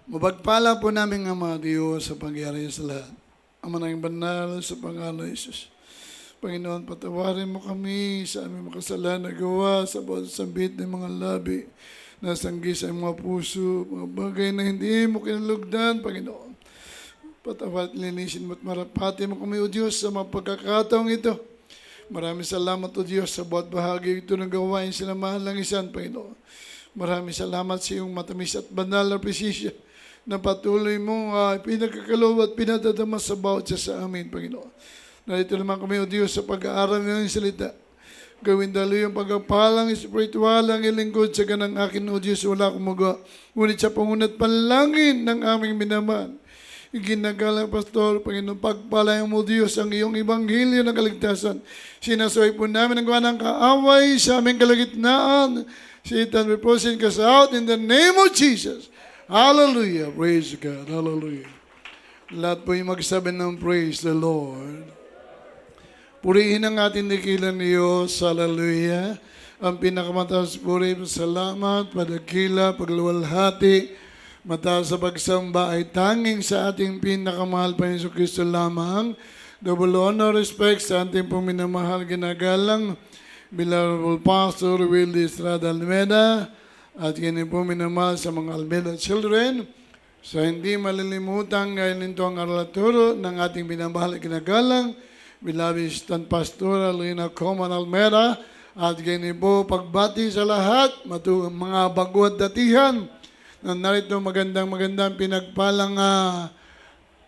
Mapagpala po namin ang mga Diyos sa pangyari sa lahat. Ama ng banal sa pangalan ng Jesus. Panginoon, patawarin mo kami sa aming makasalanan na gawa sa bawat sambit ng mga labi na sanggi sa mga puso, mga bagay na hindi mo kinalugdan, Panginoon. Patawad, linisin mo at marapati mo kami, O Diyos, sa mga pagkakataong ito. Maraming salamat, O Diyos, sa bawat bahagi ito ng gawain sila mahal ng isan, Panginoon. Maraming salamat sa iyong matamis at banal na presisya na patuloy mong pinagkakalaw at pinadadama sa bawat isa sa amin, Panginoon. Narito naman kami, O Diyos, sa pag-aaral ng salita. Gawin dalo yung pagpapalang espiritual ang ilingkod sa ganang akin, O Diyos, wala akong magawa. Ngunit sa pangunat panlangin ng aming minamahal. Iginagalang pastor, Panginoon, pagpalayan mo, Diyos, ang iyong ibanghilyo ng kaligtasan. Sinasaway po namin ang gawa ng kaaway sa aming kalagitnaan. Satan, we proceed us out in the name of Jesus. Hallelujah. Praise God. Hallelujah. Lahat po yung magsabi ng praise the Lord. Purihin ang ating dakilan ni Diyos. Hallelujah. Ang pinakamataas puri, salamat, padakila, pagluwalhati, mataas sa pagsamba ay tanging sa ating pinakamahal pa Yesu Cristo lamang. Double honor, respect sa ating puminamahal ginagalang Beloved Pastor Willie Estrada Almeida at kini po minamahal sa mga Almeida children. Sa hindi malilimutan ngayon nito ang aralaturo ng ating binamahal at ginagalang Beloved Assistant Pastor Lina Coman Almeida at kini po pagbati sa lahat mga bago at datihan na narito magandang pinagpalang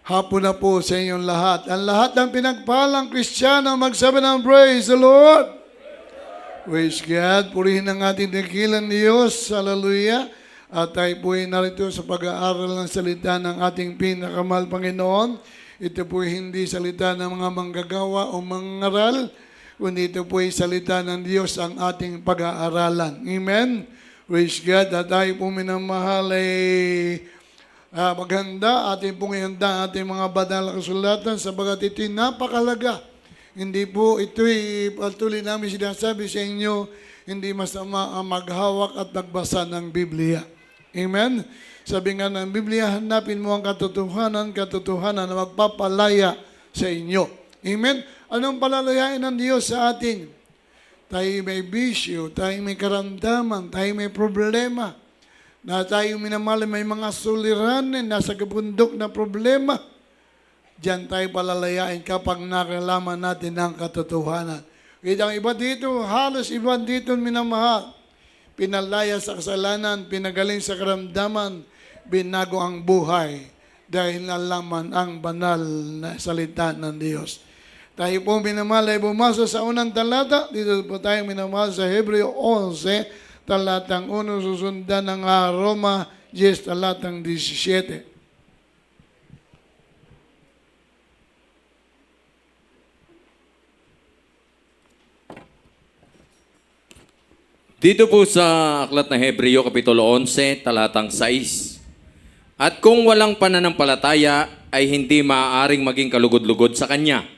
hapon na po sa inyong lahat. Ang lahat ng pinagpalang Kristiyano magsabi ng praise the Lord. Praise God. Purihin ang ating dakilan ni Diyos. Hallelujah. At tayo po ay narito sa pag-aaral ng salita ng ating pinakamahal Panginoon. Ito po hindi salita ng mga manggagawa o mangaral, kundi ito po ay salita ng Diyos ang ating pag-aaralan. Amen. Praise God. At tayo po minamahal ay maganda. Ating pong ihanda ating mga banal na kasulatan sabagat ito'y napakalaga. Hindi po ito'y patuloy namin sinasabi sa inyo, hindi masama ang maghawak at magbasa ng Biblia. Amen? Sabi nga ng Biblia, hanapin mo ang katotohanan na magpapalaya sa inyo. Amen? Anong palalayain ng Diyos sa atin? Tayo may bisyo, tayo may karamdaman, tayo may problema, na tayo minamahal may mga suliranin, nasa kabundok na problema. Diyan tayo palalayain kapag nakalaman natin ang katotohanan. Kaya ang iba dito, halos iba dito minamahal. Pinalaya sa kasalanan, pinagaling sa karamdaman, binago ang buhay dahil nalaman ang banal na salita ng Diyos. Tayo po minamahal ay bumasa sa unang talata. Dito po tayo minamahal sa Hebreo 11, talatang 1, susundan ng Roma 10, talatang 17. Dito po sa aklat ng Hebreo, Kapitulo 11, talatang 6. At kung walang pananampalataya, ay hindi maaaring maging kalugod-lugod sa Kanya,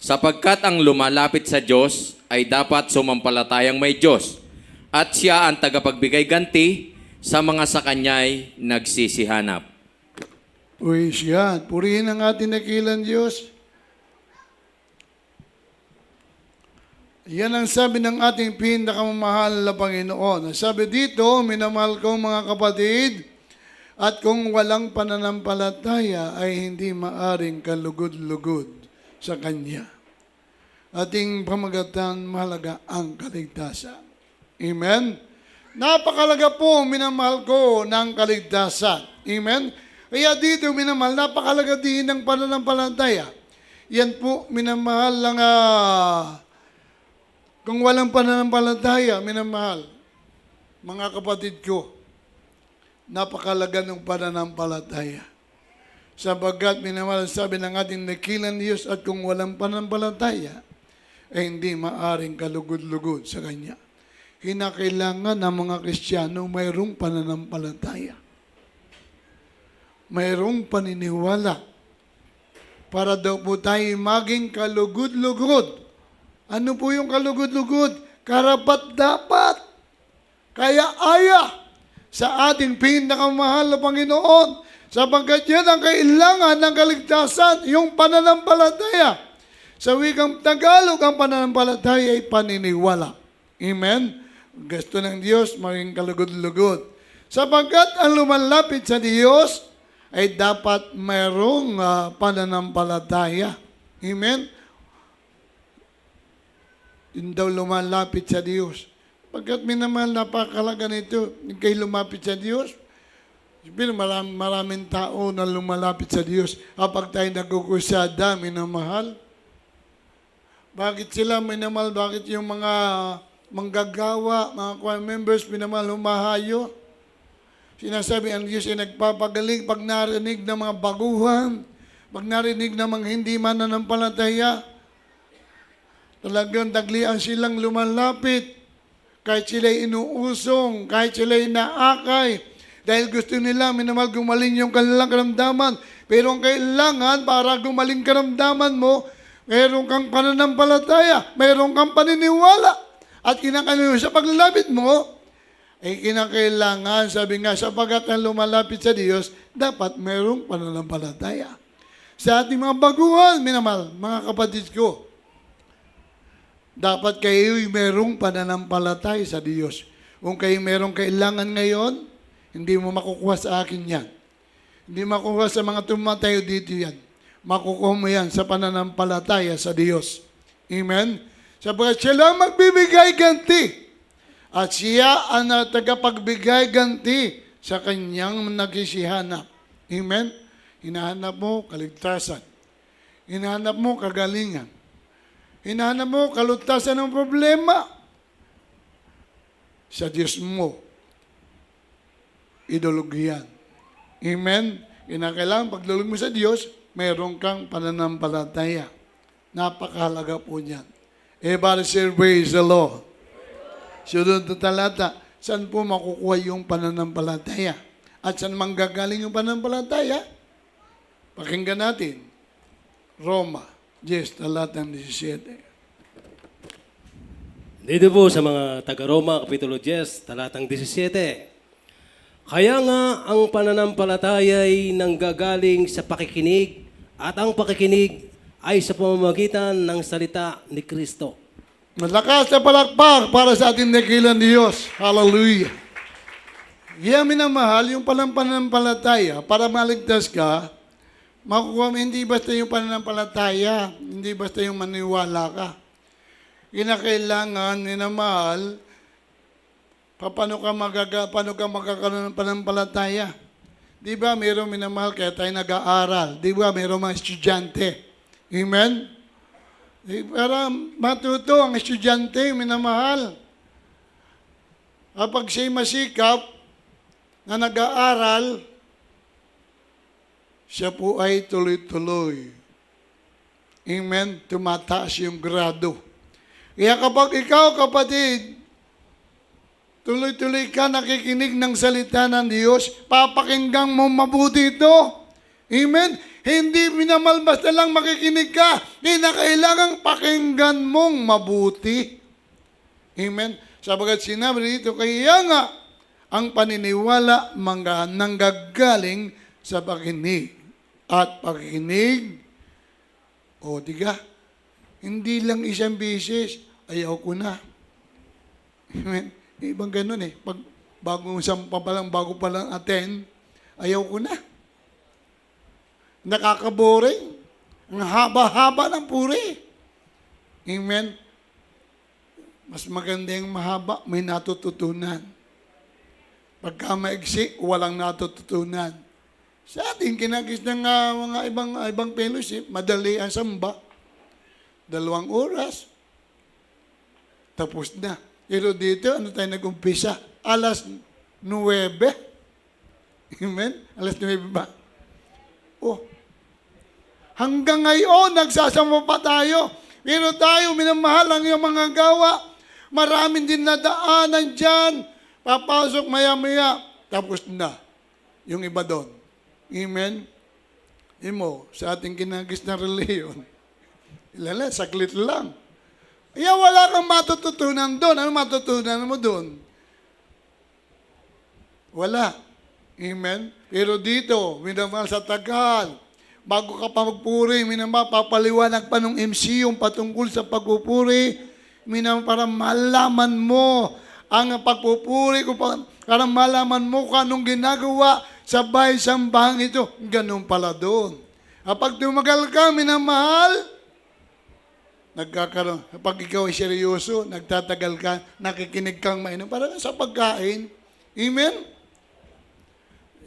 sapagkat ang lumalapit sa Diyos ay dapat sumampalatayang may Diyos, at Siya ang tagapagbigay ganti sa mga sa Kanya'y nagsisihanap. Praise God. Purihin ang ating dakilan Diyos. Yan ang sabi ng ating pinakamamahal na Panginoon. Sabi dito, minamahal kong mga kapatid, at kung walang pananampalataya ay hindi maaring kalugod-lugod sa Kanya. Ating pamagatan, mahalaga ang kaligtasan. Amen? Napakalaga po, minamahal ko ng kaligtasan. Amen? Kaya dito, minamahal, napakalaga din ng pananampalataya. Yan po, minamahal lang kung walang pananampalataya, minamahal, mga kapatid ko, napakalaga ng pananampalataya. Sabagat minamahal, sabi ng ating dakilan Diyos, at kung walang pananampalataya, ay hindi maaring kalugod-lugod sa Kanya. Kinakailangan ng mga Kristiyano mayroong pananampalataya. Mayroong paniniwala para daw po tayo maging kalugod-lugod. Ano po yung kalugod-lugod? Karapat-dapat. Kaya aya sa ating pinakamahal na Panginoon, Sapagkat yan ang kailangan ng kaligtasan, yung pananampalataya. Sa wikang Tagalog, ang pananampalataya ay paniniwala. Amen? Gusto ng Diyos maging kalugod-lugod. Sapagkat ang lumalapit sa Diyos ay dapat mayroong pananampalataya. Amen? Yun daw lumalapit sa Diyos. Pagkat minamahal, napakalaga nito, kayo lumapit sa Diyos. Maraming tao na lumalapit sa Diyos. Kapag tayo nagkukusada, minamahal. Bakit sila minamahal? Bakit yung mga manggagawa, mga choir members, minamahal, humahayo? Sinasabi ang Diyos ay nagpapagaling pag narinig ng mga baguhan, pag narinig ng mga hindi mananampalataya. Talagang taglian silang lumalapit. Kahit sila'y inuusong, kahit sila'y naakay, dahil gusto nila, minamahal, gumaling yung kanilang karamdaman. Pero ang kailangan, para gumaling karamdaman mo, meron kang pananampalataya, meron kang paniniwala. At kinakailangan sa paglalapit mo, ay kinakailangan, sabi nga, sapagat ang lumalapit sa Diyos, dapat merong pananampalataya. Sa ating mga baguhan, minamahal, mga kapatid ko, dapat kayo'y merong pananampalataya sa Diyos. Kung kayo merong kailangan ngayon, hindi mo makukuha sa akin yan. Hindi makukuha sa mga tumatayo dito yan. Makukuha mo yan sa pananampalataya sa Diyos. Amen? Sapagkat siya lang magbibigay ganti. At siya ang tagapagbigay ganti sa kanyang nagsisihanap. Amen? Hinahanap mo kaligtasan. Hinahanap mo kagalingan. Hinahanap mo kalutasan ng problema. Sa Diyos mo, idulog yan. Amen? Kinakailangan paglulog mo sa Diyos, mayroon kang pananampalataya. Napakahalaga po niyan. Everybody say, praise the Lord. Sunod na talata, saan po makukuha yung pananampalataya? At saan manggagaling yung pananampalataya? Pakinggan natin. Roma 10, talatang 17. Dito po sa mga taga-Roma, Kapitulo 10, talatang 17. Kaya nga ang pananampalataya ay nanggagaling sa pakikinig at ang pakikinig ay sa pamamagitan ng salita ni Kristo. Malakas na palakpak para sa ating dakilang Diyos. Hallelujah. Kaya minamahal, yung pananampalataya, para maligtas ka, makukuha mo, hindi basta yung pananampalataya, hindi basta yung maniwala ka. Kinakailangan, minamahal, paano ka magkakaroon ng pananampalataya? Di ba, mayroong minamahal kaya tayo nag-aaral. Di ba, mayroong mga estudyante. Amen? Para matuto ang estudyante, minamahal. Kapag siya'y masikap na nag-aaral, siya po ay tuloy-tuloy. Amen? Tumataas yung grado. Kaya kapag ikaw, kapatid, tuloy-tuloy ka nakikinig ng salita ng Diyos, papakinggan mo mabuti ito. Amen? Hindi minamal basta lang makikinig ka. Kailangang pakinggan mong mabuti. Amen? Sabagat sinabi dito, kaya nga, ang paniniwala nanggagaling sa pakinig. At pakikinig, diga, hindi lang isang beses, ayaw ko na. Amen? Ibang ganun eh. Pag bago pa lang attend, ayaw ko na. Nakakaboring. Ang haba-haba ng puri. Amen? Mas maganda yung mahaba, may natututunan. Pagka maigsi, walang natututunan. Sa ating kinagis ng mga ibang fellowship, madali ang samba. 2 oras. Tapos na. Pero dito, ano tayo nag-umpisa? Alas 9. Amen? Alas 9 ba? Hanggang ngayon, nagsasama pa tayo. Pero tayo, minamahal ang iyong mga gawa. Maraming din nadaanan dyan. Papasok maya-maya. Tapos na. Yung iba doon. Amen? Sa ating kinagis na reliyon, saglit lang. Kaya wala kang matututunan doon. Ano matutunan mo doon? Wala. Amen? Pero dito, minamahal sa tagal, bago ka pa magpuri, minamahal, papaliwanag pa ng MC yung patungkol sa pagpupuri, minamahal, para malaman mo ang pagpupuri ko, para malaman mo kung anong ginagawa sa bahay-sambahang ito. Ganun pala doon. Kapag tumagal ka, minamahal, nagkakaroon. Kapag ikaw ay seryoso, nagtatagal ka, nakikinig kang mainom, para sa pagkain. Amen?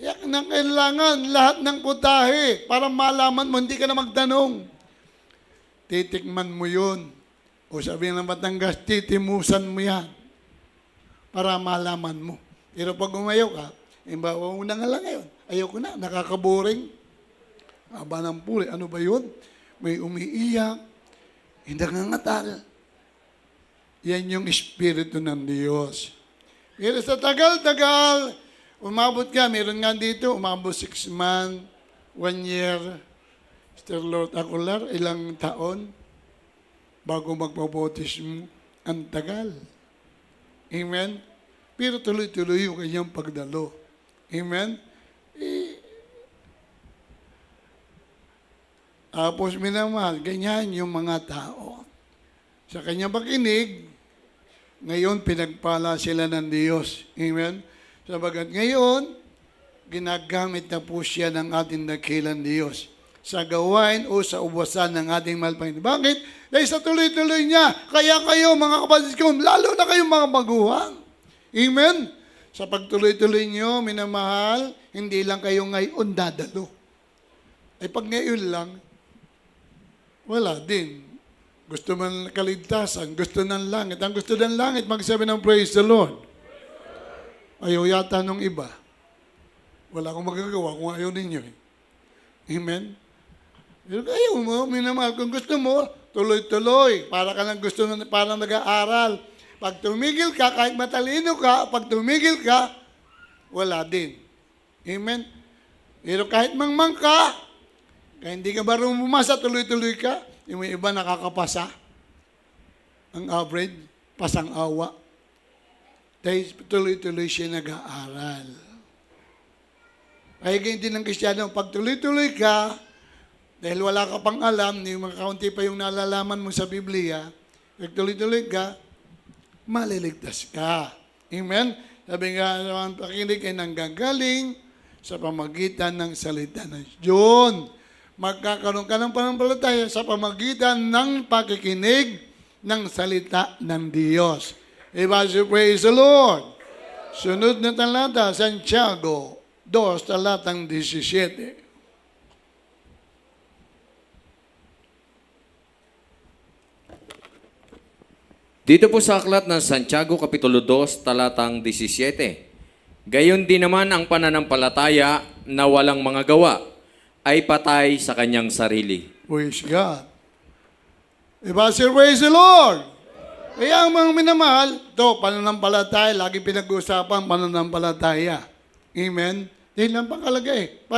Yan ang kailangan, lahat ng putahe, para malaman mo, hindi ka na magtanong. Titikman mo yun. O sabihin ng Batangas, titimusan mo yan. Para malaman mo. Pero pag umayaw ka, una nga lang ngayon, ayoko na, nakakaboring. Aba ng puri, ano ba yun? May umiiyak, hindi nangangatal. Yan yung espiritu ng Diyos. Pero sa tagal-tagal, umabot ka, meron nga dito, umabot 6 months, 1 year, Mr. Lord Acular, ilang taon, bago magpabotismo, ang tagal. Amen? Pero tuloy-tuloy yung kanyang pagdalo. Amen? Tapos minamahal, ganyan yung mga tao. Sa kanyang pakinig, ngayon pinagpala sila ng Diyos. Amen? Sabagat ngayon, ginagamit na po siya ng ating dakilang Diyos sa gawain o sa ubasan ng ating mahal Panginoon. Bakit? Dahil sa tuloy-tuloy niya. Kaya kayo, mga kapatid ko, lalo na kayong mga baguhan. Amen? Sa pagtuloy-tuloy niyo, minamahal, hindi lang kayo ngayon dadalo. Ay pag ngayon lang, wala din. Gusto man kaligtasan, gusto ng langit. Ang gusto ng langit, magsabi ng praise the Lord. Ayaw yata nung iba. Wala akong magagawa kung ayaw ninyo. Amen? Pero ayaw mo, minamahal, kung gusto mo, tuloy-tuloy. Para ka nang gusto, parang nag-aaral. Pag tumigil ka, kahit matalino ka, pag tumigil ka, wala din. Amen? Pero kahit mangmang ka, kaya hindi ka marunong bumasa, tuloy-tuloy ka, yung iba nakakapasa. Ang average, pasang awa. Dahil tuloy-tuloy siya nag-aaral. Kaya ganyan din ng Kristiyano, pag tuloy-tuloy ka, dahil wala ka pang alam, yung mga kaunti pa yung nalalaman mo sa Biblia, pag tuloy-tuloy ka, maliligtas ka. Amen? Sabi nga, ang pakinig ay nanggagaling sa pamagitan ng salita ng Diyos. Magkakaroon ka ng pananampalataya sa pamagitan ng pakikinig ng salita ng Diyos. Everybody praise the Lord. Sunod na talata, Santiago 2, talatang 17. Dito po sa aklat ng Santiago, Kapitulo 2, talatang 17. Gayon din naman ang pananampalataya na walang mga gawa ay patay sa kanyang sarili. Praise God. Everybody praise the Lord. Kaya ang mga minamahal, ito, pananampalataya, lagi pinag-uusapan pananampalataya. Amen? Dahil lang pakalagay.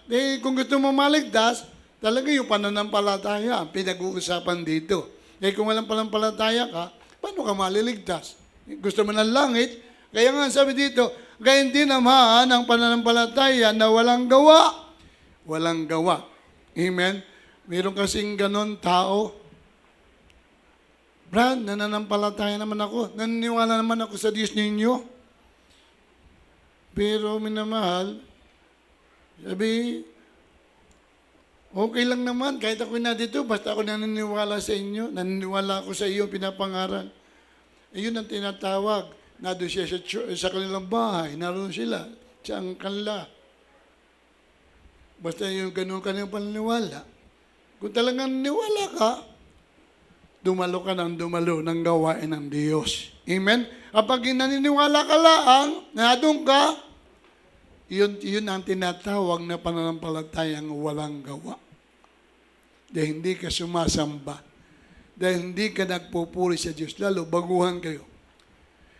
Dahil kung gusto mo maligtas, talaga yung pananampalataya ang pinag-uusapan dito. Dahil kung walang pananampalataya ka, paano ka maliligtas? Gusto mo ng langit? Kaya nga sabi dito, gayon din naman ang pananampalataya na walang gawa. Walang gawa. Amen? Meron kasing ganon tao. Brad, nananampalataya naman ako. Naniniwala naman ako sa Diyos ninyo. Pero minamahal, sabi, okay lang naman, kahit ako na dito, basta ako naniniwala sa inyo, naniniwala ako sa iyo, pinapangaral. Ayun ang tinatawag. Nado siya sa kanilang bahay, naroon sila, sa ang kanila. Basta yung ganun kanyang paniniwala. Kung talagang niwala ka, dumalo ka ng dumalo ng gawain ng Diyos. Amen? Kapag naniniwala ka lang, nadong ka, yun ang tinatawag na pananampalatayang walang gawa. Dahil hindi ka sumasamba. Dahil hindi ka nagpupuri sa Diyos. Lalo, baguhan kayo.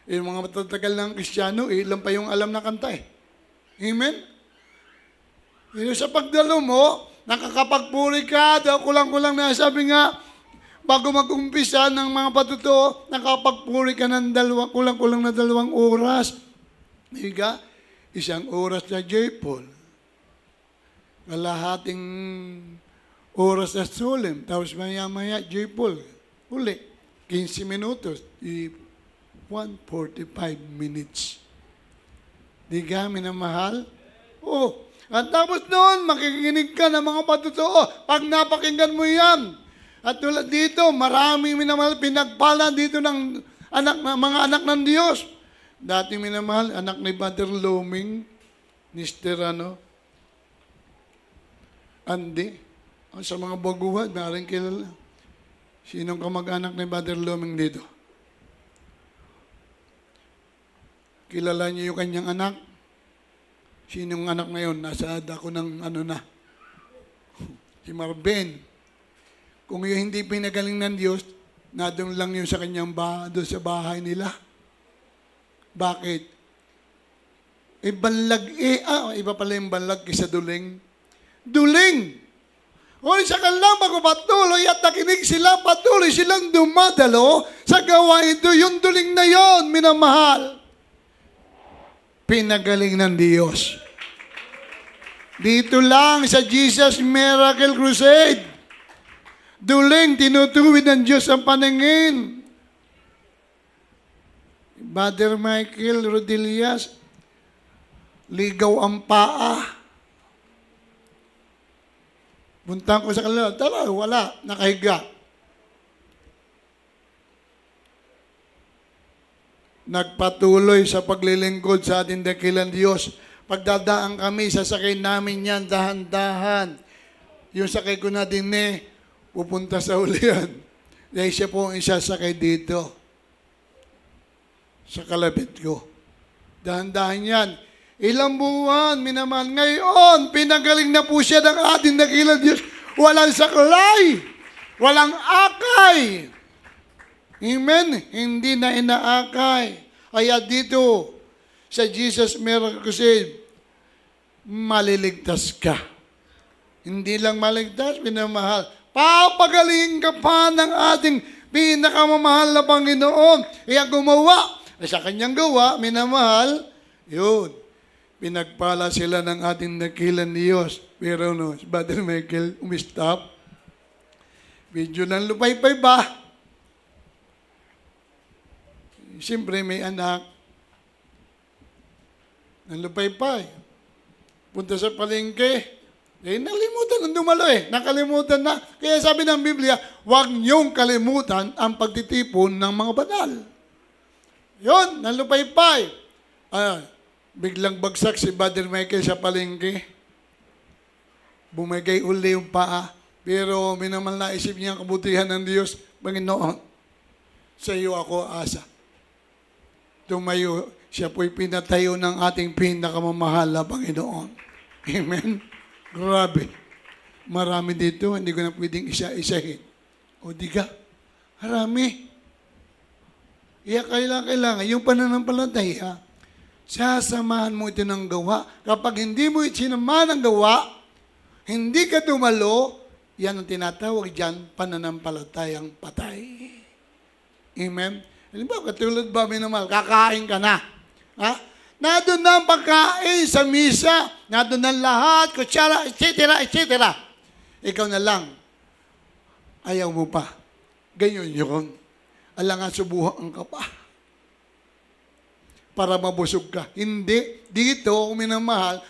Yung mga matatagal ng Kristiyano, ilan pa yung alam na kanta eh. Amen? Yung sa pagdalo mo, nakakapagpuri ka, daw kulang-kulang na sabi nga, bago mag-umpisa ng mga patuto, nakapagpuri ka ng kulang-kulang na 2 oras. Higa, Isang oras na J. Paul. Kalahating oras na Solemn. Tapos maya-maya J. Paul. Uli. 15 minutos. 1:45 minutes. Di ka minamahal? Oo. At tapos noon, makikinig ka ng mga patotoo. Pag napakinggan mo yan. At tulad dito, maraming minamahal, pinagpala dito ng mga anak ng Diyos. Dati minamahal, anak ni Brother Loming, Mr. Andy. Sa mga baguhan, maaaring kilala. Sinong kamag-anak ni Brother Loming dito? Kilala niyo yung kanyang anak? Sinong anak na yun? Nasa dako ng na. Si Marvin. Kung yung hindi pinagaling ng Diyos, nadong lang yun sa kanyang doon sa bahay nila. Bakit? Iba pala yung banlag kaysa duling. Duling! O sa kanilang magpapatuloy at nakinig sila, patuloy silang dumadalo sa gawain ito. Yung duling na yon, minamahal. Pinagaling ng Diyos. Dito lang sa Jesus Miracle Crusade. Duling, tinutuwid ng Diyos ang paningin. Brother Michael Rodillas, ligaw ang paa. Buntang ko sa kanila, tala, wala, nakahiga. Nagpatuloy sa paglilingkod sa ating dakilang Diyos. Pagdadaan kami, sasakay namin yan, dahan-dahan. Yung sakay ko na din pupunta sa ulian. Dahil siya po ang isasakay dito. Sa kalapit ko. Dahan-dahan yan. Ilang buwan, minamahal. Ngayon, pinagaling na po siya ng ating dakilang Diyos. Walang saklay. Walang akay. Amen? Hindi na inaakay. Kaya dito, sa Jesus Miracle Crusade, maliligtas ka. Hindi lang maligtas, pinamahal. Papagaling ka pa ng ating pinakamamahal na Panginoon. Kaya gumawa. Sa kanyang gawa, minamahal, yun. Pinagpala sila ng ating dakilang Diyos. Pero si Brother Michael, umistop. Medyo nang lupay-pay ba? Siyempre may anak. Nang lupay-pay. Punta sa palengke. Nalimutan ng dumalo Nakalimutan na. Kaya sabi ng Biblia, huwag niyong kalimutan ang pagtitipon ng mga banal. Yun, nang lupay-pay. Biglang bagsak si Brother Michael sa palengke. Bumigay uli yung paa. Pero minamal na isip niya ang kabutihan ng Diyos. Panginoon, sa iyo ako asa. Tumayo, siya po'y pinatayo ng ating pinakamamahal na Panginoon. Amen? Grabe. Marami dito, hindi ko na pwedeng isa-isahin. O di ka? Marami. Kaya kailangan, yung pananampalataya, sasamahan mo ito ng gawa. Kapag hindi mo sinamahan ng gawa, hindi ka dumalo, yan ang tinatawag dyan, pananampalatayang patay. Amen? Halimbawa, katulad ba, minamahal, kakain ka na. Ha? Nandun na ang pagkain sa misa, nandun na lahat, kutsara, etc., etc. Ikaw na lang, ayaw mo pa. Ganyan yun. Alangan subuhan ka pa. Para mabusog ka. Hindi. Dito, minamahal,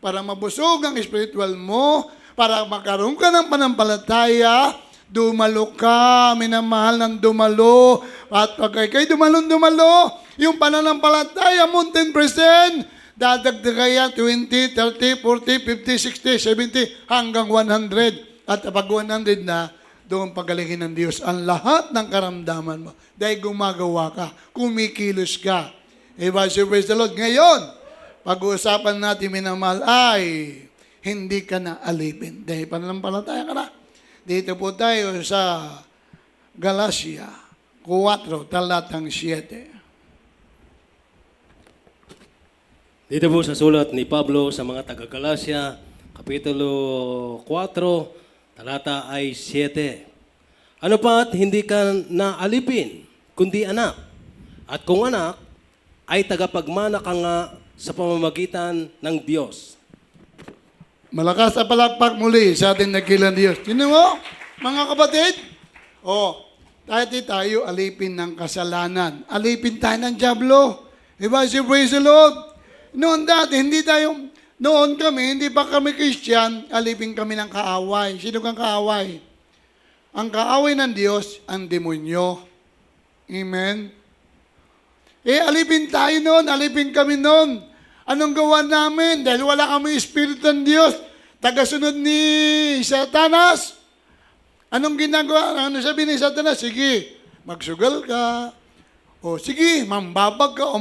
para mabusog ang spiritual mo, para magkaroon ka ng panampalataya, dumalo ka, minamahal ng dumalo, at pag kayo dumalo, yung pananampalataya mo 10%, dadagdagan yan 20, 30, 40, 50, 60, 70, hanggang 100. At pag 100 na, doon pagalingin ng Diyos ang lahat ng karamdaman mo. Dahil gumagawa ka, kumikilos ka. Praise the Lord. Ngayon, pag-uusapan natin, minamahal, ay hindi ka na alipin. Dahil pananampalataya ka na. Dito po tayo sa Galatia 4, talatang 7. Dito po sa sulat ni Pablo sa mga taga-Galacia, Kapitulo 4, talata ay 7. Ano pa't hindi ka naalipin, kundi anak. At kung anak, ay tagapagmana ka nga sa pamamagitan ng Diyos. Malakas na palakpak muli sa ating nakilang Diyos. Sino mo, mga kapatid? Dati tayo alipin ng kasalanan. Alipin tayo ng dyablo. Diba? Si praise the Lord. Noon dati, noon kami, hindi pa kami Christian, alipin kami ng kaaway. Sino kang kaaway? Ang kaaway ng Diyos, ang demonyo. Amen? Alipin tayo noon, alipin kami noon. Anong gawa namin? Dahil wala kami Espiritu ng Diyos, tagasunod ni Satanas. Anong ginagawa? Ano sabi ni Satanas? Sige, magsugal ka. O sige, mambabag ka o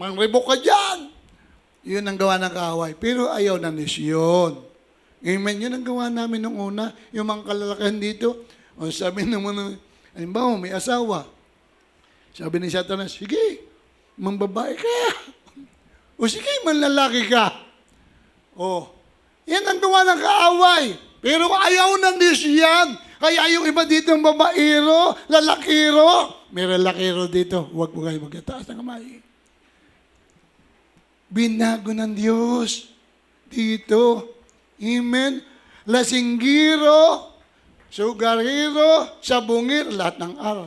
mangribok ka dyan. Yun ang gawa ng kaaway. Pero ayaw na Diyos yun. Amen. Yun ang gawa namin nung una. Yung mga kalalakihan dito. O sabi naman, halimbawa, may asawa. Sabi ni Satanas, sige, mambabae ka. O sige, manlalaki ka. Yan ang gawa ng kaaway. Pero ayaw ng Diyos yan. Kaya yung iba dito ang babaero, lalakiro. May lalakiro dito. Huwag mo kayo magkataas ng kamay. Binago ng Diyos dito. Amen. Lasinggiro, sugariro, sabungir, lahat ng R.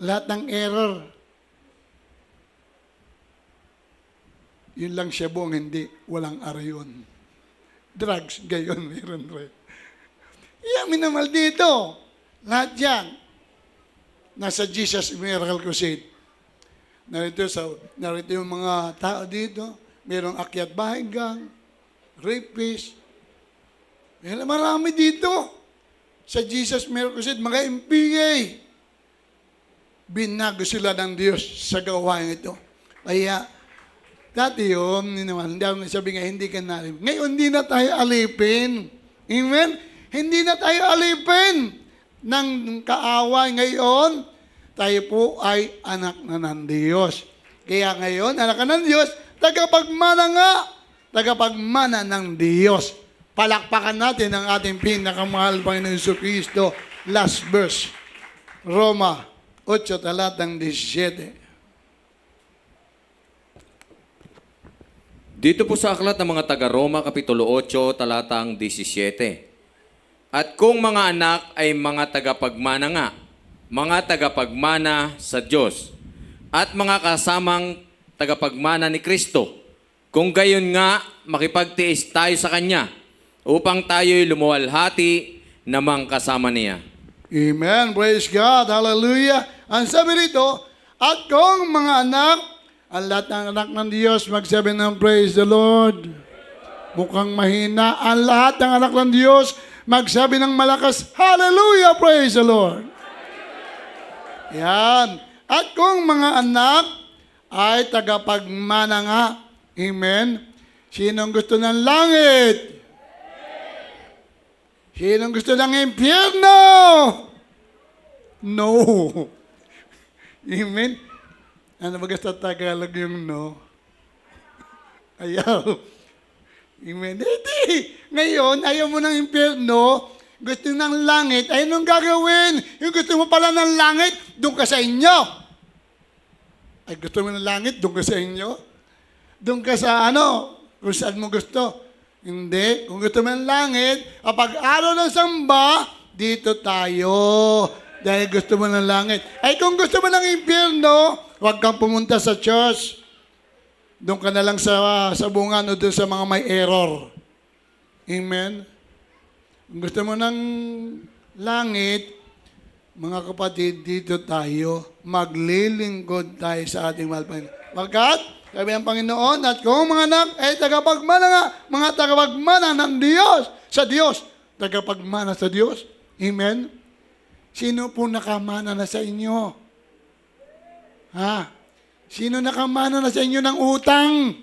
Lahat ng error. Yun lang siya buong hindi. Walang R yun. Drugs, gayon, meron rin. Minamal dito. Lahat yan. Nasa Jesus Miracle Crusade. Narito yung mga tao dito. Merong akyat bahay gang, rapist. Marami dito. Sa Jesus Miracle Crusade, mga MPA. Binago sila ng Diyos sa gawain ito. Kaya, dati yun, hindi ako nasabi nga, hindi ka nalipin. Ngayon, hindi na tayo alipin. Amen? Hindi na tayo alipin ng kaaway. Ngayon, tayo po ay anak na ng Diyos. Kaya ngayon, anak ka ng Diyos, tagapagmana nga, tagapagmana ng Diyos. Palakpakan natin ang ating pinakamahal Panginoon Jesucristo. Last verse, Roma 8, talatang 17. Dito po sa aklat ng mga taga-Roma, Kapitulo 8, talatang 17. At kung mga anak ay mga tagapagmana nga, mga tagapagmana sa Diyos, at mga kasamang tagapagmana ni Kristo, kung gayon nga, makipagtiis tayo sa Kanya, upang tayo'y lumuwalhati namang kasama niya. Amen. Praise God. Hallelujah. Ang sabi rito, at kung mga anak, ang lahat ng anak ng Diyos, magsabi ng praise the Lord. Mukhang mahina. Ang lahat ng anak ng Diyos, magsabi ng malakas, hallelujah, praise the Lord. Yan. At kung mga anak ay tagapagmana nga, amen, sinong gusto ng langit? Sinong gusto ng impyerno? No. Amen. Ano ba sa Tagalog yung no? Ayaw. Amen. Hindi. Ngayon, ayaw mo ng impyerno, gusto ng langit, ay anong gagawin? Yung gusto mo pala ng langit, doon ka sa inyo. Ay gusto mo ng langit, doon ka sa inyo? Doon ka sa kung saan mo gusto. Hindi. Kung gusto mo ng langit, kapag araw ng samba, dito tayo. Dahil gusto mo ng langit. Ay kung gusto mo ng impyerno, huwag kang pumunta sa church. Doon ka na lang sa bungan o doon sa mga may error. Amen? Kung gusto mo ng langit, mga kapatid, dito tayo. Maglilingkod tayo sa ating mahal Panginoon. Pagkat, sabi ng Panginoon, at kung mga anak ay tagapagmana nga, mga tagapagmana ng Diyos, sa Diyos, tagapagmana sa Diyos. Amen? Sino po nakamana na sa inyo? Ha? Sino nakamana na sa inyo ng utang?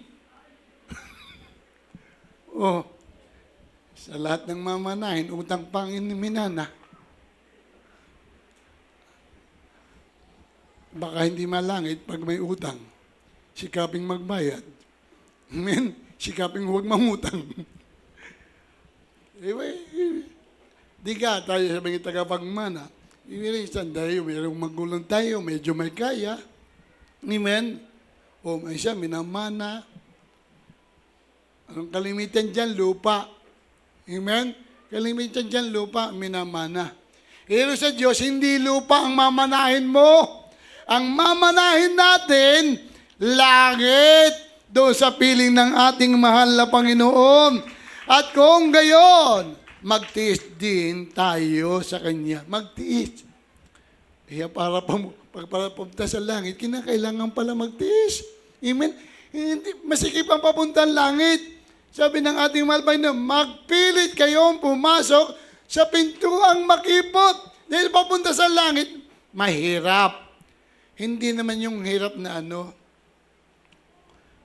Sa lahat ng mamanahin, utang pang minana. Baka hindi malangit pag may utang. Sikaping magbayad. Amen? Sikaping huwag mangutang. Di ka tayo sabi ng tagapagmana. Iwirisan tayo, mayroong magulang tayo, medyo may kaya. Amen? O may siya, minamana. Anong kalimitan dyan? Lupa. Amen? Kalimitan dyan, lupa, minamana. Pero sa Diyos, hindi lupa ang mamanahin mo. Ang mamanahin natin, langit, doon sa piling ng ating mahal na Panginoon. At kung gayon, magtiis din tayo sa Kanya. Magtiis. Kaya para pumunta sa langit, kinakailangan pala magtiis. Amen? Hindi, masikip ang papuntang langit. Sabi ng ating mahal Panginoon, magpilit kayong pumasok sa pintuang makipot. Dahil papunta sa langit, mahirap. Hindi naman yung hirap na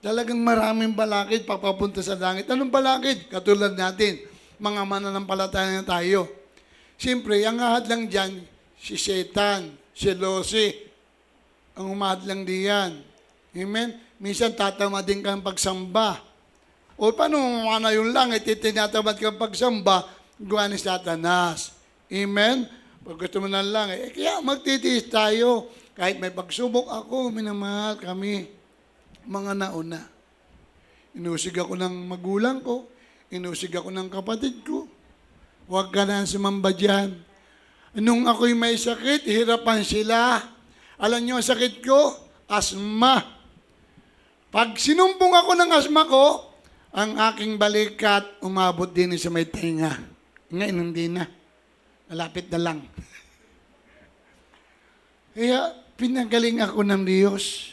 talagang maraming balakid papapunta sa langit. Anong balakid? Katulad natin, mga mananampalataya na tayo. Siyempre, ang ahad lang dyan, si Satan, si Losi, ang umahad lang diyan. Amen? Minsan tatamad din kang pagsamba. O paano umana yung langit, tinatamad kang pagsamba, gawa ni Satanas. Amen? Pag gusto mo ng langit, kaya magtitiis tayo. Kahit may pagsubok ako, minamahal kami. Mga nauna. Inusig ako ng magulang ko. Inusig ako ng kapatid ko. Huwag ka na sumamba dyan. Nung ako'y may sakit, hirapan sila. Alam niyo ang sakit ko? Asma. Pag sinumpong ako ng asma ko, ang aking balikat umabot din sa may tenga. Ngayon, hindi na. Malapit na lang. Kaya, pinagaling ako ng Diyos.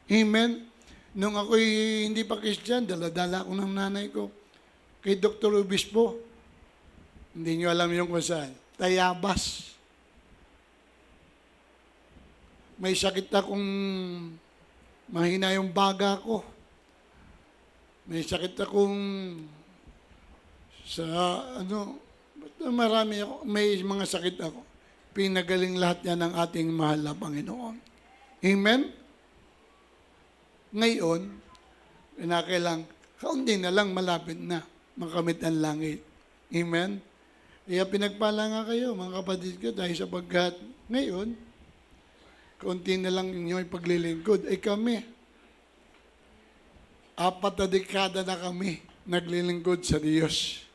Amen. Nung ako'y hindi pa Christian, dala-dala ako ng nanay ko kay Dr. Obispo. Hindi nyo alam yung kung saan. Tayabas. May sakit akong mahina yung baga ko. May sakit akong marami ako, may mga sakit ako. Pinagaling lahat yan ng ating mahal na Panginoon. Amen? Ngayon, kinakailang, kaunti na lang, malapit na, makamit ang langit. Amen? Kaya pinagpala nga kayo, mga kapatid ko, dahil sapagkat ngayon, kaunti na lang inyo paglilingkod, ay kami. 4 na dekada na kami naglilingkod sa Diyos.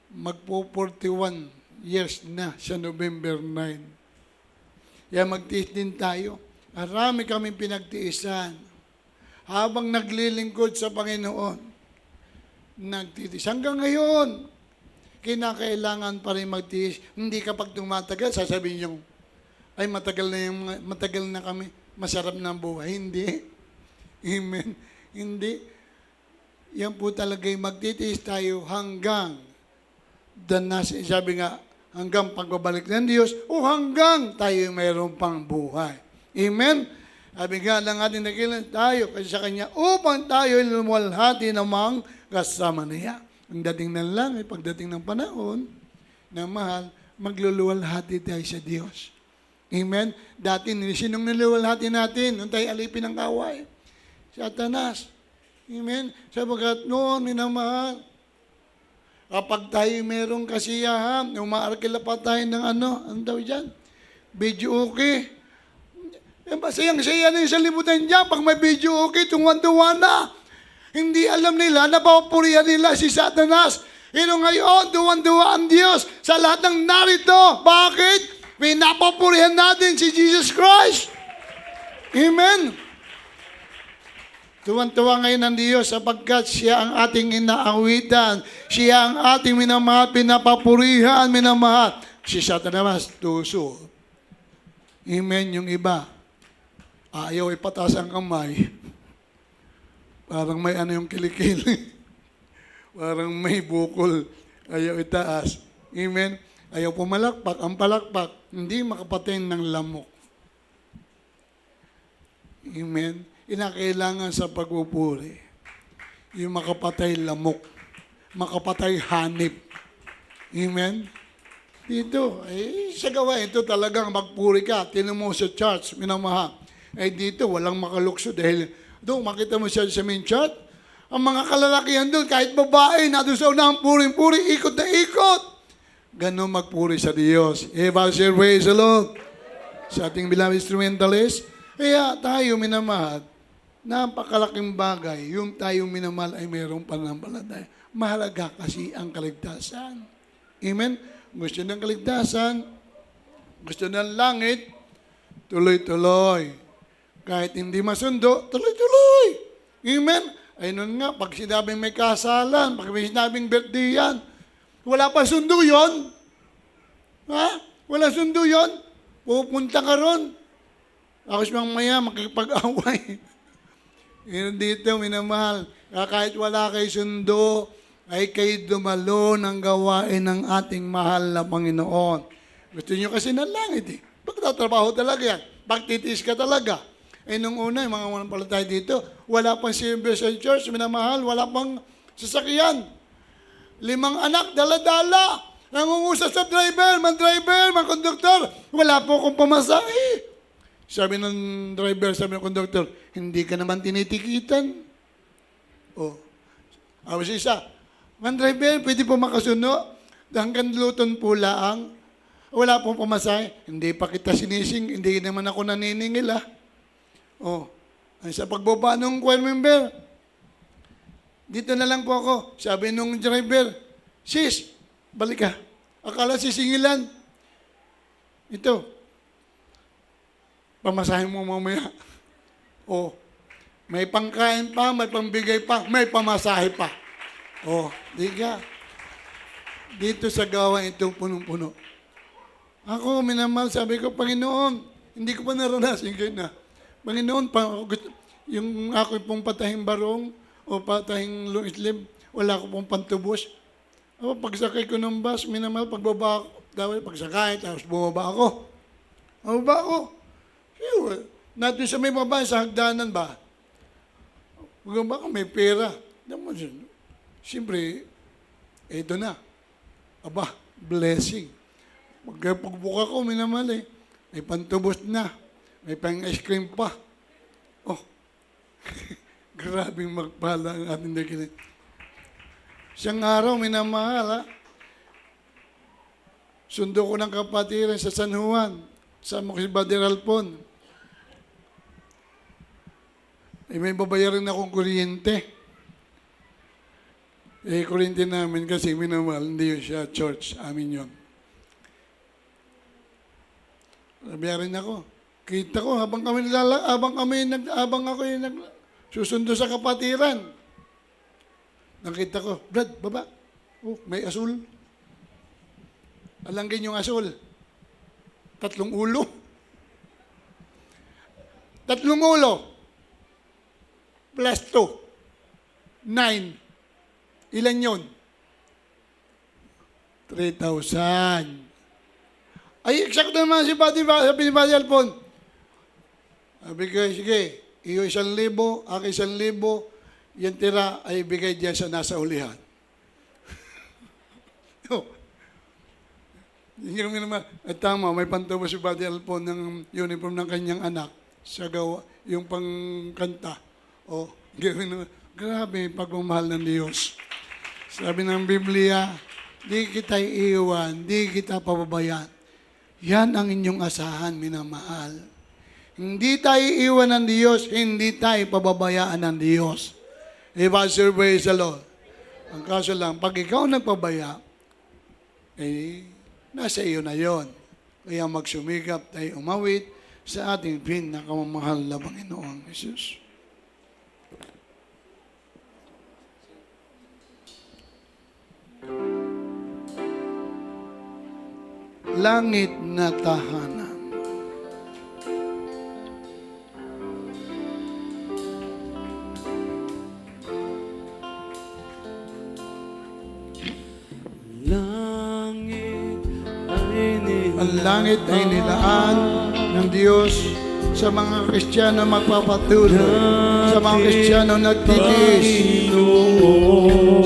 Magpo 41 years na sa November 9. Kaya magtiis din tayo. Marami kami pinagtiisan. Habang naglilingkod sa Panginoon, nagtitiis. Hanggang ngayon, kinakailangan pa rin magtiis. Hindi kapag tumatagal, sasabihin yung, ay matagal na kami, masarap na ang buhay. Hindi. Amen. Hindi. Yan po talaga yung magtitiis tayo hanggang, sabi nga, hanggang pagbabalik ng Diyos, o hanggang tayo mayroon pang buhay. Amen. Sabi nga lang ating nakilan tayo kasi sa Kanya upang tayo lumuwalhati namang kasama niya. Ang dating ng langit, pagdating ng panahon na mahal, magluluwalhati tayo sa Diyos. Amen? Dati, sinong niliwalhati natin nung tayo alipin ng kaway? Satanas. Amen? Sabagat noon, minamahal, kapag tayo merong kasiyahan, umaarkila pa tayo ng ano daw dyan? Video okay. Sayang-saya na yung sa libutan dyan. Pag may video okay, tuwan-tuwa na. Hindi alam nila, napapurihan nila si Satanas. Pero ngayon, tuwan-tuwa ang Diyos sa lahat ng narito. Bakit? Pinapapurihan natin si Jesus Christ. Amen. Tuwan-tuwa ngayon ang Diyos sapagkat siya ang ating inaawitan. Siya ang ating minamahal, pinapapurihan, minamahal. Si Satanas, tuso. Amen, yung iba. Ayaw ipataas ang kamay. Parang may yung kilikili. Parang may bukol. Ayaw itaas. Amen? Ayaw pumalakpak. Ang palakpak, hindi makapatay ng lamok. Amen? Inakailangan sa pagpupuri. Yung makapatay lamok. Makapatay hanip. Amen? Dito, sa gawa ito talagang magpuri ka. Tinan mo sa church, minamahal. Dito, walang makalukso dahil doon, makita mo siya sa main chart. Ang mga kalalakihan doon, kahit babae, na doon sa unang puring-puri, ikot na ikot. Ganon magpuri sa Diyos. Praise the Lord. Sa ating bilang instrumentalist, kaya tayo minamahal, napakalaking bagay, yung tayong minamahal ay mayroong pananampalataya. Mahalaga kasi ang kaligtasan. Amen? Gusto ng kaligtasan, gusto ng langit, tuloy-tuloy. Kahit hindi masundo, tuloy-tuloy. Amen? Ay nun nga, pag sinabing may kasalan, pag may sinabing birthday yan, wala pa sundo yon. Ha? Wala sundo yon. Pupunta ka ron. Tapos mamaya makikipag-away. Yun dito, minamahal. Kahit wala kay sundo, ay kayo dumalo ng gawain ng ating mahal na Panginoon. Gusto nyo kasi ng langit eh. Pagtatrabaho talaga yan. Pagtitiis ka talaga. Eh nung una, yung mga manampalataya dito, wala pang service sa church, minamahal, wala pang sasakyan. 5 anak, dala-dala. Nangungusap sa driver, man-konduktor. Wala po akong pamasahe. Sabi ng driver, sabi ng konduktor, hindi ka naman tinitikitan. Oh. Awas isa, man-driver, pwede po makasuno. Hanggang Luton po laang. Wala pong pamasahe. Hindi pa kita sinising, hindi naman ako naniningil ah. Oh. Ay, sa pagbaba ng choir member, dito na lang po ako. Sabi nung driver, sis, balik ka. Akala sisingilan. Ito, pamasahin mo mamaya. Oh, may pangkain pa, may pambigay pa, may pamasahe pa. Oh, di ka. Dito sa gawain itong punong-puno. Ako, minamahal, sabi ko, Panginoon, hindi ko pa naranasin kayo na. Panginoon, yung ako pong patahing barong o patahing islib, wala ko pong pantubos. Ako, pagsakay ko ng bus, minamahal, pagbaba ako, pagsakay, tapos bumaba ako. Bumaba ako. Natin sa may baba, sa hagdanan ba? Bumaba ako, may pera. Siyempre, ito na. Aba, blessing. Pagbuka ko, minamahal eh. May pantubos na. May pang-ice cream pa. Oh, grabing magpala ang ating dakilan. Siyang araw, minamahal ha. Sundo ko ng kapatiran sa San Juan. Sama ko si Badir Alpon. Eh, may babayaran akong kuryente. Eh, kuryente namin kasi minamahal, hindi yun siya church. Amin yun. Bayaran ako. Kita ko, habang ako yung susundo sa kapatiran. Nakita ko, Brad, baba. Oh, may asul. Alangkin yung asul. 3 ulo. 3 ulo. Plus 2. 9. Ilan yun? 3,000. Ay, eksakto naman si Buddy Alpon. Sabi ko, sige, iyo 1,000, ako 1,000, yan tira ay bigay diyan sa nasa ulihan. Yung naman, at tama, may pantubo si Buddy Alpon ng uniform ng kanyang anak sa gawa, yung pangkanta. Oh, gawin naman. Grabe, pagmamahal ng Diyos. Sabi ng Biblia, di kita iiwan, di kita pababayaan. Yan ang inyong asahan, minamahal. Hindi tayo iwan ng Diyos, hindi tayo pababayaan ng Diyos. Pastor, praise the Lord. Ang kaso lang, pag ikaw nagpabaya, eh, nasa iyo na yon. Kaya magsumikap tayo umawit sa ating pinakamamahal na Panginoong Jesus. Langit na tahanan. Ang langit ay nilaan ng Diyos sa mga Kristiyano magpapatuloy, sa mga Kristiyano nagtitiis,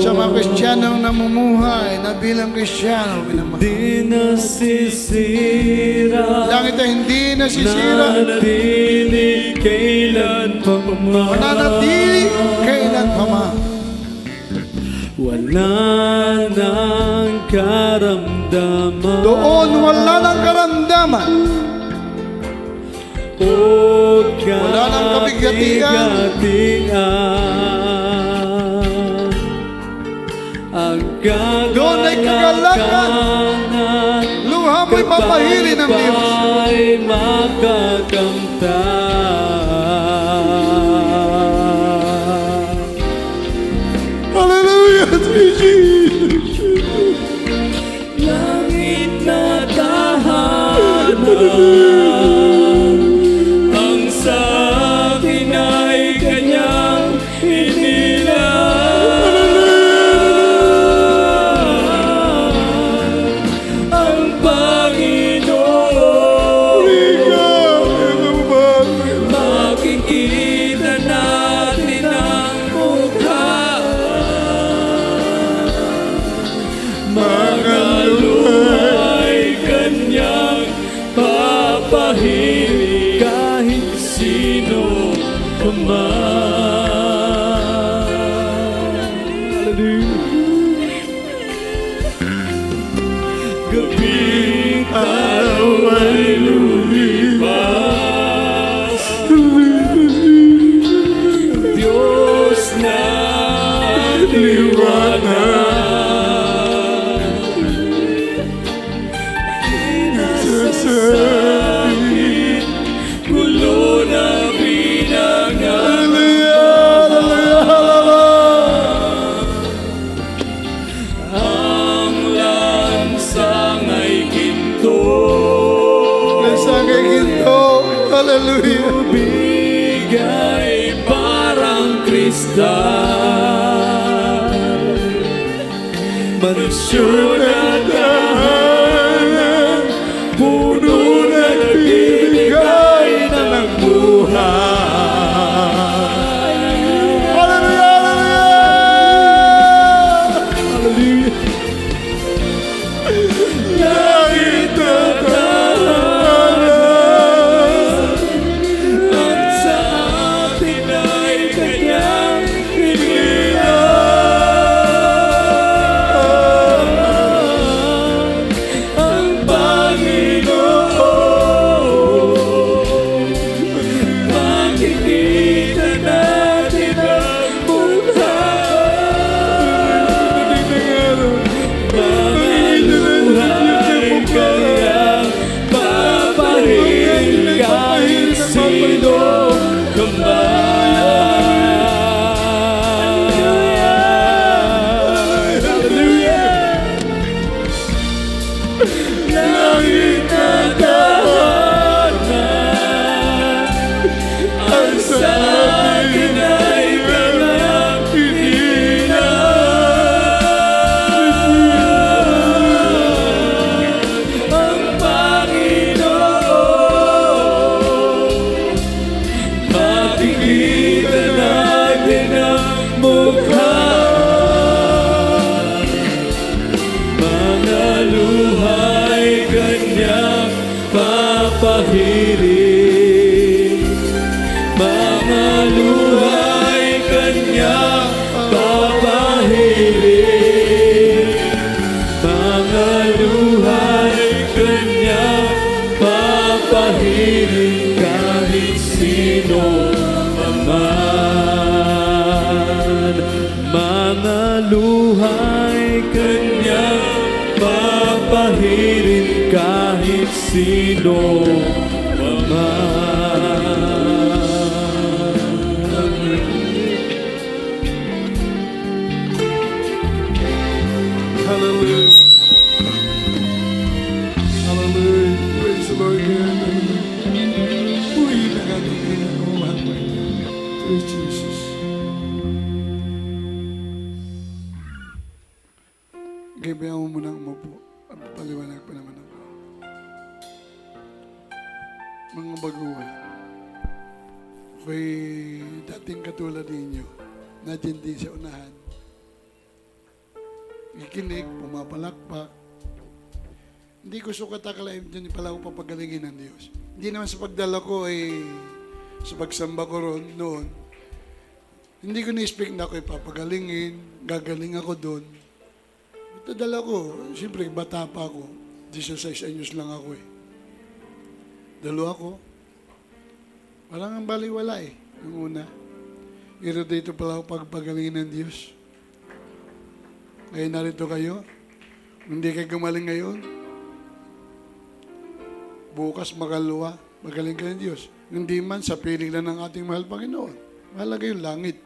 sa mga Kristiyano namumuhay na bilang Kristiyano. Di nasisira, Langit ay hindi nasisira, mananatili kailan pa man. mananatili kailan pa man. Wala nang karamdaman. Doon wala ng karamdaman. O Wala nang kabigatian. Ang Doon ay kagalakan. Luha mo'y papahiri ng Diyos. Ay makakamtan. Hallelujah, Jesus. Langit na tahanan, ang sa akin ay kanyang inilaan. Ang Panginoon, makikita natin ang mukha. Mga luhay kanyang papahirin kahit sino ka man. Gabing araw ay lumipas, Diyos na liwanag. Sasabit, gulo na pinangalan. Ang lansang ay ginto, Nasangay ginto. Hallelujah. tubig ay parang kristal. Mansyon at tahanan, puno nagbibigay ng buhay. Hallelujah, hallelujah. Langit at tahanan, ang sa atin ay kanyang inilaan. Ang Panginoon, makikita natin ang mukha. Mga luhay kanyang papahirin kahit sino ka man. Hallelujah! Langit na tahanan, ang sa akin ay kanyang inilaan. Ang Panginoon, makikita natin ang mukha. Mga luhay kanyang papahirin, mga luhay kanyang papahirin, mga luhay kanyang papahirin kahit sino man. Mga luhay kanyang papahirin kahit sino Hallelujah. Hallelujah. Praise the Lord. Uy, nagaling ako. Praise Jesus. Gabayan mo muna ang umupo at paliwanag pa naman ako. Mga baguhan, ako'y dating katulad ninyo, na dyan din sa unahan. Ikinig, pumapalakpak. Hindi ko sukat akalain dyan pala ako papagalingin ng Diyos. Hindi naman sa pagdala ko ay sa pagsamba ko noon. Hindi ko ni-expect na ako'y papagalingin, gagaling ako doon. Ito dala ko, siyempre bata pa ako, 16 anyos lang ako eh. Dalo ako, Parang ang baliwala yung una. Pero dito pala pagpagaling ng Diyos. Kaya narito kayo. Hindi kayo gumaling ngayon. Bukas magaluwa. Magaling kayo ng Diyos. Hindi man sa piling lang ng ating mahal Panginoon. Mahalaga yung langit.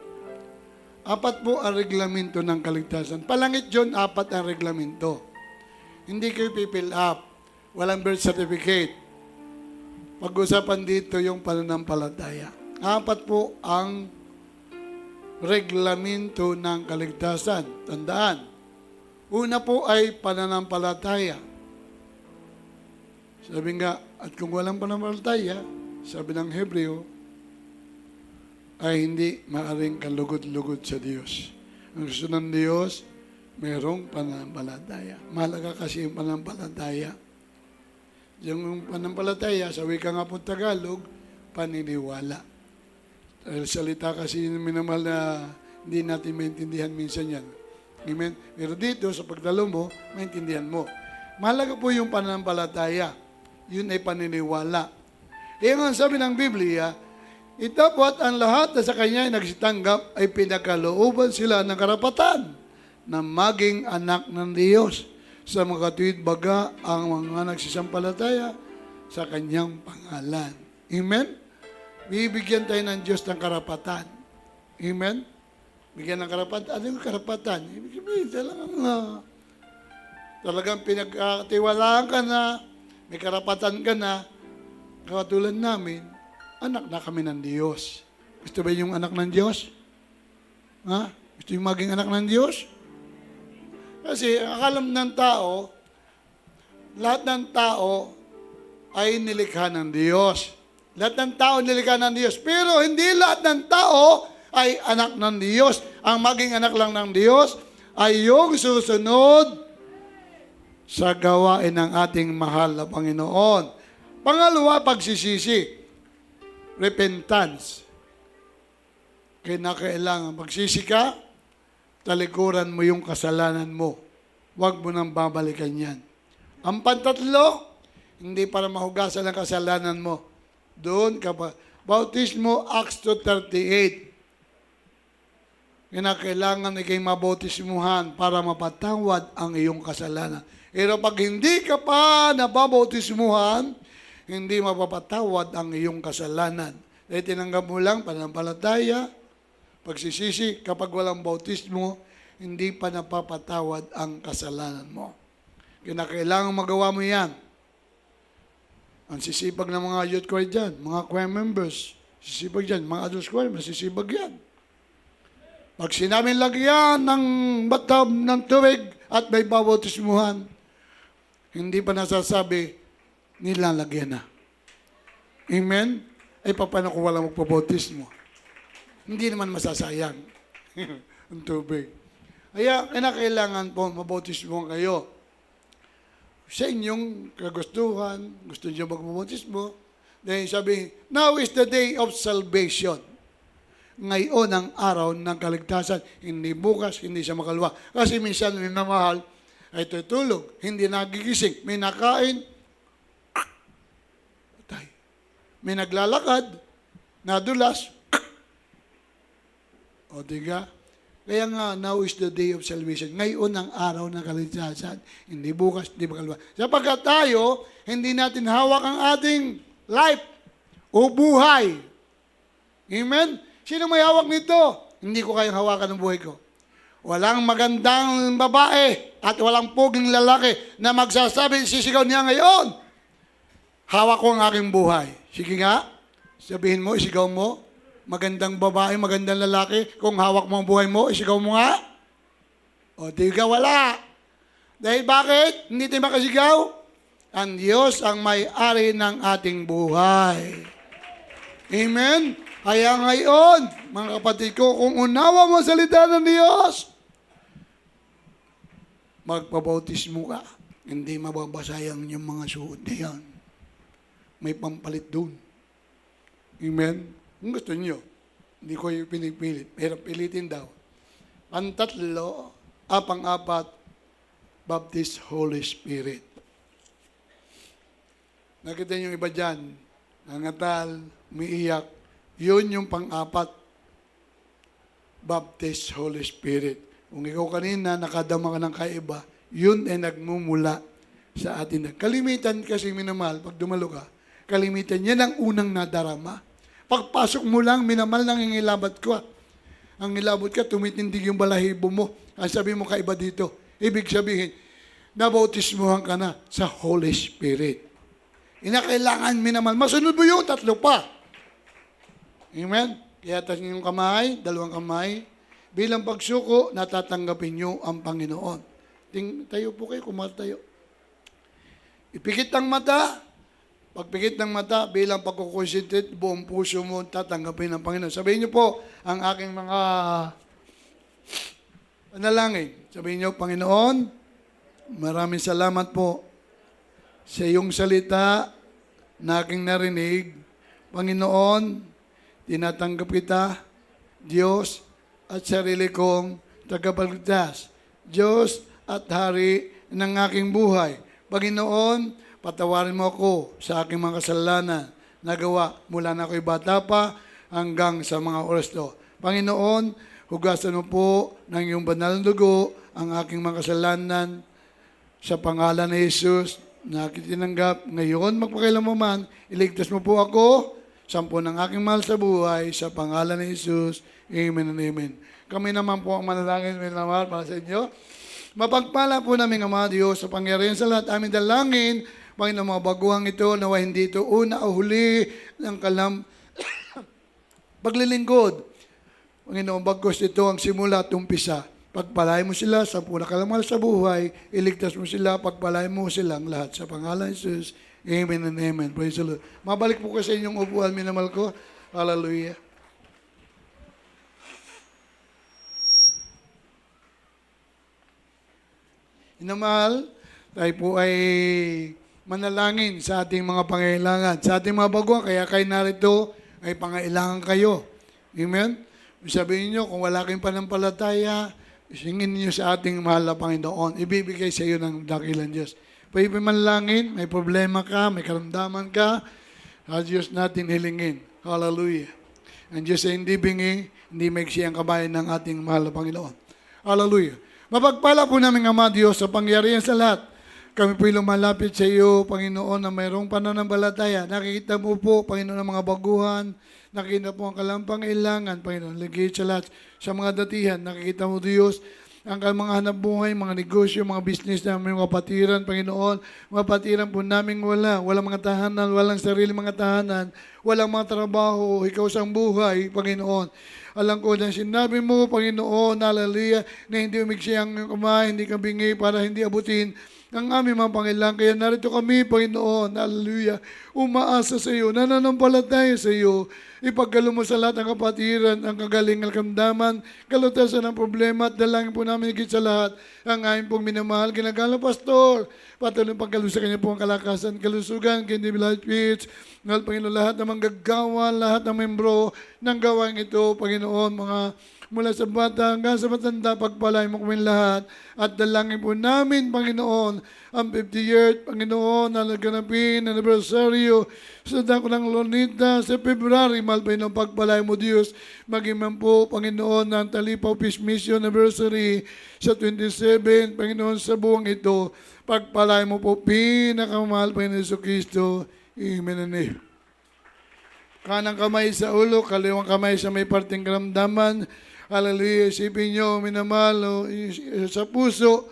4 po ang reglamento ng kaligtasan. Palangit John, 4 ang reglamento. Hindi kayo pipill up. Walang birth certificate. Pag-usapan dito yung pananampalataya. 4 po ang reglamento ng kaligtasan. Tandaan. Una po ay pananampalataya. Sabi nga, at kung walang pananampalataya, sabi ng Hebreo, ay hindi maaring kalugod-lugod sa Diyos. Ang gusto ng Diyos, mayroong pananampalataya. Mahalaga kasi yung pananampalataya. Yung pananampalataya, sa wika nga po Tagalog, paniniwala. Dahil salita kasi yung minamahal na hindi natin maintindihan minsan yan. Amen? Pero dito, sa pagdalo mo, maintindihan mo. Mahalaga po yung pananampalataya. Yun ay paniniwala. Kaya nga sabi ng Biblia, itapat ang lahat na sa kanya ay nagsitanggap ay pinakalooban sila ng karapatan na maging anak ng Diyos. Sa mga katuwid baga ang mga nagsisampalataya sa kanyang pangalan. Amen? Bibigyan tayo ng Diyos ng karapatan. Amen? Bigyan ng karapatan. Ano yung karapatan? Ibig sabihin, talagang pinagkatiwalaan ka na, may karapatan ka na, katulad namin, anak na kami ng Diyos. Gusto ba yung anak ng Diyos? Ha? Gusto yung maging anak ng Diyos? Kasi akalam ng tao, lahat ng tao ay nilikha ng Diyos. Lahat ng tao nilikha ng Diyos. Pero hindi lahat ng tao ay anak ng Diyos. Ang maging anak lang ng Diyos ay yung susunod sa gawain ng ating mahal na Panginoon. Pangalawa, pagsisisi. Repentance. Kinakailangan magsisi ka, talikuran mo yung kasalanan mo. Huwag mo nang babalikan yan. Ang pantatlo, hindi para mahugasan ang kasalanan mo. Doon ka pa. Bautismo, Acts 2:38. Kinakailangan ikay mabautismuhan para mapatawad ang iyong kasalanan. Pero pag hindi ka pa nababautismuhan, hindi mapapatawad ang iyong kasalanan. Dahil tinanggap mo lang pananampalataya, pagsisisi, kapag walang bautismo, hindi pa napapatawad ang kasalanan mo. Kinakailangan magawa mo yan. Ang sisipag ng mga youth choir dyan, mga choir members, sisipag dyan, mga adult choir, masisipag yan. Pag sinabing lagyan ng bathtub ng tubig at may babautismuhan, hindi pa nasasabi, nilalagyan na. Amen? Ay paano kung walang magpabautismo? Hindi naman masasayang ang tubig. Kaya kailangan po mabautismo kayo. Sa inyong kagustuhan, gusto niyo magpabautismo, dahil sabi, now is the day of salvation. Ngayon ang araw ng kaligtasan, hindi bukas, hindi siya makalwa. Kasi minsan minamahal ay tutulog, hindi nagigising, may nakain, patay. May naglalakad, nadulas, o diga? Kaya nga, now is the day of salvation. Ngayon ang araw ng kaligtasan. Hindi bukas, hindi makalwa. Sapagkat tayo, hindi natin hawak ang ating life o buhay. Amen? Sino may hawak nito? Hindi ko kayang hawakan ng buhay ko. Walang magandang babae at walang puging lalaki na magsasabi, sisigaw niya ngayon, hawak ko ang aking buhay. Sige nga, sabihin mo, isigaw mo, magandang babae, magandang lalaki, kung hawak mo ang buhay mo, isigaw mo nga. O, di ka wala. Dahil bakit? Hindi tayo makasigaw? Ang Diyos ang may-ari ng ating buhay. Amen? Kaya ngayon, mga kapatid ko, kung unawa mo ang salita ng Diyos, magpabautismo ka. Hindi mababasayang yung mga suot na yan. May pampalit doon. Amen? Kung gusto nyo, hindi ko yung pinipilit, pero pilitin daw. Pantatlo, pang-apat, Baptist Holy Spirit. Nakita nyo iba dyan, nangatal, umiiyak, Yun yung pang-apat. Baptist Holy Spirit. Kung ikaw kanina nakadama ka ng kaiba, yun ay nagmumula sa atin. Kalimitan kasi minamahal, pag dumalo ka, kalimitan yan ang unang nadarama. Pagpasok mo lang, minamahal nang ingilabat ko. Ang ngilabot ka, tumitindig yung balahibo mo. Ang sabi mo kaiba dito, ibig sabihin, nabautismuhan ka na sa Holy Spirit. Inakailangan minamahal. Masunod mo yung tatlo pa. Amen? Kaya taas yung kamay, dalawang kamay. Bilang pagsuko, natatanggapin nyo ang Panginoon. Tayo po kayo, kumatayo. Ipikit ang mata. Pagpikit ng mata, bilang pagkukonsentrate, buong puso mo, tatanggapin ng Panginoon. Sabihin nyo po, ang aking mga panalangin. Sabihin nyo, Panginoon, maraming salamat po sa iyong salita na aking narinig. Panginoon, tinatanggap kita, Diyos at sarili kong tagapagligtas. Diyos at Hari ng aking buhay. Panginoon, patawarin mo ako sa aking mga kasalanan na gawa mula na ako'y bata pa hanggang sa mga oras to. Panginoon, hugasan mo po ng iyong banal na dugo ang aking mga kasalanan sa pangalan ni Jesus na kitinanggap. Ngayon, magpakailanman, iligtas mo po ako, sampo ng aking mahal sa buhay, sa pangalan ni Jesus. Amen and amen. Kami naman po ang manalangin, minamahal, para sa inyo. Mapagpala po namin ang mga Diyos sa pangyarihan sa lahat. Aming dalangin, Panginoon, mga baguhang ito, nawa hindi ito una o huli ng paglilingkod. Panginoon, bagkos ito ang simula at umpisa. Pagpalain mo sila sa puna kalamal sa buhay, iligtas mo sila, pagpalain mo silang lahat. Sa pangalan ni Jesus, amen and amen. Praise the Lord. Mabalik po kasi inyong upuan, minamahal ko. Hallelujah. Inamahal, tayo po ay manalangin sa ating mga pangailangan. Sa ating mga baguhan, kaya kayo narito ay pangailangan kayo. Amen? Sabihin nyo, kung wala kayong panampalataya, isingin niyo sa ating mahal na Panginoon. Ibibigay sa iyo ng dakilan Diyos. Pwede manalangin, may problema ka, may karamdaman ka, sa Diyos natin hilingin. Hallelujah. Ang Diyos ay hindi bingi, hindi maigsi ang kabayan ng ating mahal na Panginoon. Hallelujah. Mapagpala po namin, Ama Diyos, sa pangyarihan sa lahat. Kami po'y lumalapit sa iyo, Panginoon, na mayroong pananampalataya. Nakikita mo po, Panginoon, ang mga baguhan. Nakikita po ang kalampang-ilangan, Panginoon. Ligit sa lahat, sa mga datihan. Nakikita mo, Diyos, ang mga hanap buhay, mga negosyo, mga business namin, mga kapatiran, Panginoon. Mga kapatiran po namin walang mga tahanan, walang sarili mga tahanan, walang mga trabaho, ikaw sa buhay, Panginoon. Alam ko na sinabi mo, Panginoon, hallelujah, na hindi umigsi ang iyong kamay, hindi ka bingi para hindi abutin ang aming mga Panginoon. Kaya narito kami, Panginoon, hallelujah, umaasa sa iyo, nananampalataya sa iyo, ipagkalo mo sa lahat ang kapatiran, ang kagalingan, kamdaman, kalutasan ng problema, at dalangin po namin higit sa lahat, ang aming pong minamahal, ginagalang pastor, patuloy pagkalo sa kanya po ang kalakasan, kalusugan, kindi Life Pitch, ngal Panginoon, lahat ng manggagawa, lahat ng membro ng gawain ito, Panginoon, mga mula sa bata hanggang sa matanda, pagpalain mo kami lahat. At dalangin po namin, Panginoon, ang 50th, Panginoon, na naganapin, anibersaryo, sa dako ng Lonita, sa February, malpay ng pagpalain mo, Diyos. Maging man po, Panginoon, ng Talipaw Peace Mission Anniversary sa 27, Panginoon, sa buwang ito. Pagpalain mo po, pinakamahal, Panginoon Jesucristo. Amen and amen. Kanang kamay sa ulo, kaliwang kamay sa may parting karamdaman. Hallelujah. Isipin nyo, minamahal, sa puso,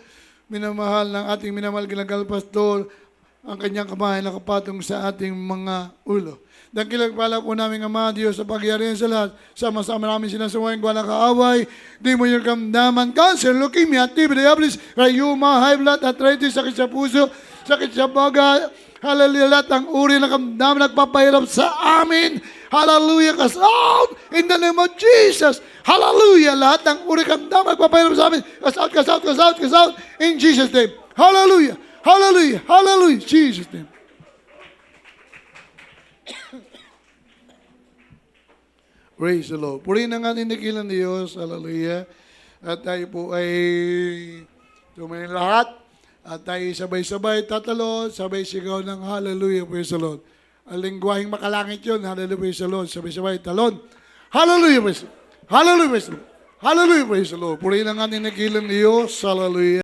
minamahal ng ating minamahal ginagal pastor, ang kanyang kamay na kapatong sa ating mga ulo. Dakilang pala po namin Ama Diyos sa pagyarihan sa lahat. Sama-sama namin sinasuwain ko walang kaaway. Di mo yung kamdaman, cancer, leukemia, TB, diabetes, rayuma, high blood, arthritis, sakit sa puso, sakit sa baga. Hallelujah, lahat ng uri ng kamdaman nagpapahirap sa amin. Hallelujah, cast out in the name of Jesus. Hallelujah, lahat ng uri ng kamdaman nagpapahirap sa amin. Cast out, cast out, cast out, cast out in Jesus' name. Hallelujah, hallelujah, hallelujah, Jesus' name. Praise the Lord. Purihin ang ating dakilang Diyos. Hallelujah. At tayo po ay tumayin lahat. At tayo sabay-sabay tatalo, sabay sigaw ng hallelujah. Praise the Lord. Ang lingwaheng makalangit yun. Hallelujah, praise the Lord. Sabay-sabay, talon. Hallelujah, praise the Lord. Hallelujah, praise the Lord. Hallelujah, praise the Lord. Purihin ang ating nagilang Diyos. Hallelujah.